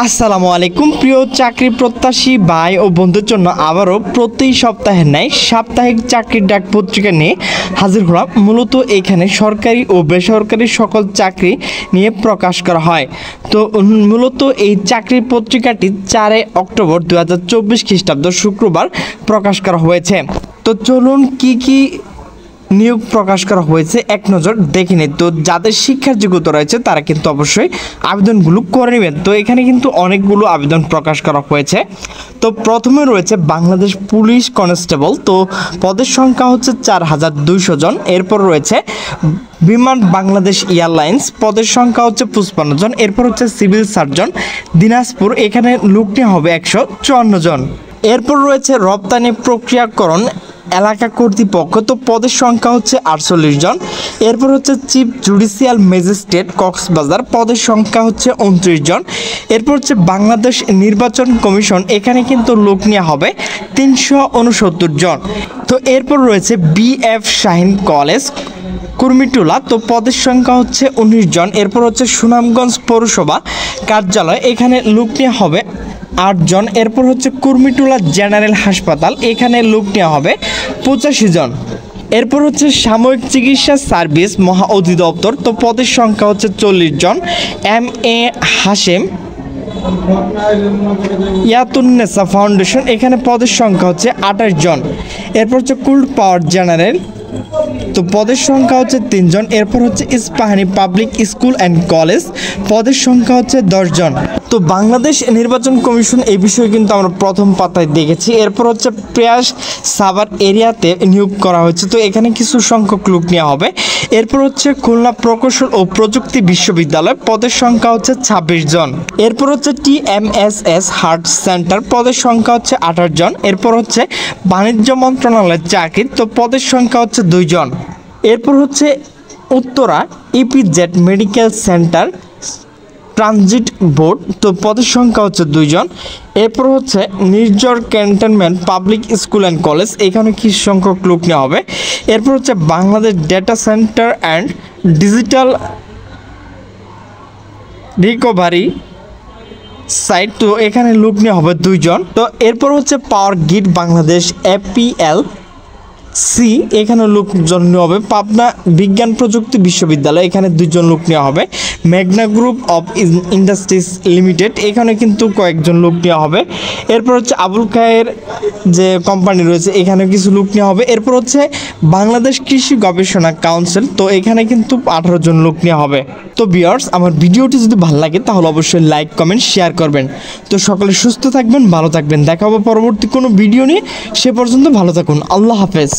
আসসালামু আলাইকুম প্রিয় চাকরি প্রত্যাশী ভাই ও বন্ধুর জন্য আবারও প্রতি সপ্তাহের ন্যায় সাপ্তাহিক চাকরির ডাক পত্রিকা নিয়ে হাজির হলাম। মূলত এখানে সরকারি ও বেসরকারি সকল চাকরি নিয়ে প্রকাশ করা হয়। তো মূলত এই চাকরির পত্রিকাটি 4 অক্টোবর 2024 খ্রিস্টাব্দ শুক্রবার প্রকাশ করা হয়েছে। তো চলুন কি নিয়োগ প্রকাশ করা হয়েছে এক নজর দেখে নিন। তো যাদের শিক্ষার যোগ্যতা রয়েছে তারা কিন্তু অবশ্যই আবেদনগুলো করে নেবেন। তো এখানে কিন্তু অনেকগুলো আবেদন প্রকাশ করা হয়েছে। তো প্রথমে রয়েছে বাংলাদেশ পুলিশ কনস্টেবল, তো পদের সংখ্যা হচ্ছে 4200 জন। এরপর রয়েছে বিমান বাংলাদেশ এয়ারলাইন্স, পদের সংখ্যা হচ্ছে 55 জন। এরপর হচ্ছে সিভিল সার্জন দিনাজপুর, এখানে লোক নেওয়া হবে 154 জন। এরপর রয়েছে রপ্তানি প্রক্রিয়াকরণ এলাকা কর্তৃপক্ষ, তো পদের সংখ্যা হচ্ছে 48 জন। এরপর হচ্ছে চিফ জুডিশিয়াল ম্যাজিস্ট্রেট কক্সবাজার, পদের সংখ্যা হচ্ছে 29 জন। এরপর হচ্ছে বাংলাদেশ নির্বাচন কমিশন, এখানে কিন্তু লোক নেওয়া হবে 369 জন। তো এরপর রয়েছে বিএফ শাহিন কলেজ কুর্মিটোলা, তো পদের সংখ্যা হচ্ছে 19 জন। এরপর হচ্ছে সুনামগঞ্জ পৌরসভা কার্যালয়, এখানে লোক নেওয়া হবে 8 জন। এরপর হচ্ছে কুর্মিটোলা জেনারেল হাসপাতাল, এখানে লোক নেওয়া হবে 85 জন। এরপর হচ্ছে সাময়িক চিকিৎসা সার্ভিস মহা অধিদপ্তর, তো পদের সংখ্যা হচ্ছে 40 জন। MA হাশেম ইয়াতুন্নেসা ফাউন্ডেশন, এখানে পদের সংখ্যা হচ্ছে 28 জন। এরপর হচ্ছে কুল্ড পাওয়ার জেনারেল, তো পদের সংখ্যা হচ্ছে 3 জন। এরপর হচ্ছে Ispahani public school and college, পদের সংখ্যা হচ্ছে 10 জন। তো বাংলাদেশ নির্বাচন কমিশন এই বিষয়ে কিন্তু আমরা প্রথম পাতায় দেখেছি। এরপর হচ্ছে প্রয়াস সাভার এরিয়াতে নিয়োগ করা হয়েছে, তো এখানে কিছু সংখ্যক লোক নেওয়া হবে। এরপর হচ্ছে খুলনা প্রকৌশল ও প্রযুক্তি বিশ্ববিদ্যালয়, পদের সংখ্যা হচ্ছে 26 জন। এরপর হচ্ছে TMSS হার্ট সেন্টার, পদের সংখ্যা হচ্ছে 28 জন। এরপর হচ্ছে বাণিজ্য মন্ত্রণালয়ের চাকরি, তো পদের সংখ্যা হচ্ছে 2 জন। এরপর হচ্ছে Uttara EPZ medical centre transit board, তো পদের সংখ্যা হচ্ছে 2 জন। এরপর হচ্ছে Nirjhar cantonment public school and college, এখানে কিছু সংখ্যক লোক নেওয়া হবে। এরপর হচ্ছে Bangladesh data centre and digital recovery site, তো এখানে লোক নেওয়া হবে 2 জন। তো এরপর হচ্ছে পাওয়ার গ্রিড বাংলাদেশ APLC, এখানে লোকজন নেওয়া হবে। পাবনা বিজ্ঞান প্রযুক্তি বিশ্ববিদ্যালয়, এখানে 2 জন লোক নেওয়া হবে। মেঘনা গ্রুপ অফ ইন্ডাস্ট্রিজ লিমিটেড, এখানে কিন্তু কয়েকজন লোক নেওয়া হবে। এরপর হচ্ছে আবুল খায়ের যে কোম্পানি রয়েছে, এখানে কিছু লোক নেওয়া হবে। এরপর হচ্ছে বাংলাদেশ কৃষি গবেষণা কাউন্সিল, তো এখানে কিন্তু 18 জন লোক নেওয়া হবে। তো ভিউয়ার্স, আমার ভিডিওটি যদি ভালো লাগে তাহলে অবশ্যই লাইক কমেন্ট শেয়ার করবেন। তো সকলে সুস্থ থাকবেন, ভালো থাকবেন, দেখা হবে পরবর্তী কোনো ভিডিও নিয়ে। সে পর্যন্ত ভালো থাকুন, আল্লাহ হাফেজ।